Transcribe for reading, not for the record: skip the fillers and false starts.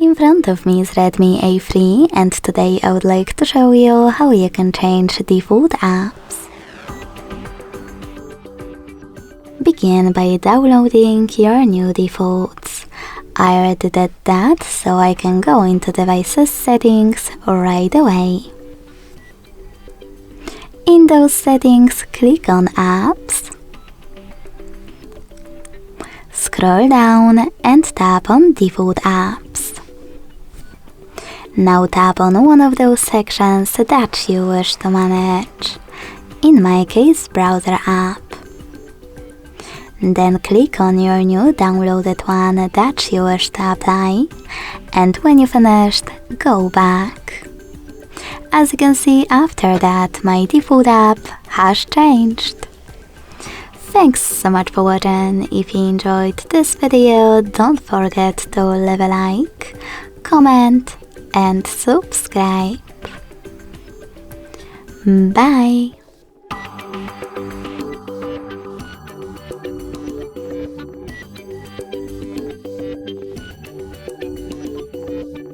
In front of me is Redmi A3 and today I would like to show you how you can change default apps. Begin by downloading your new defaults. I already did that, so I can go into devices settings right away. In those settings, click on apps, scroll down and tap on default apps. Now tap on one of those sections that you wish to manage, in my case browser app. Then click on your new downloaded one that you wish to apply, and when you finished, go back. As you can see, after that my default app has changed. Thanks so much for watching. If you enjoyed this video, don't forget to leave a like, comment and subscribe. Bye!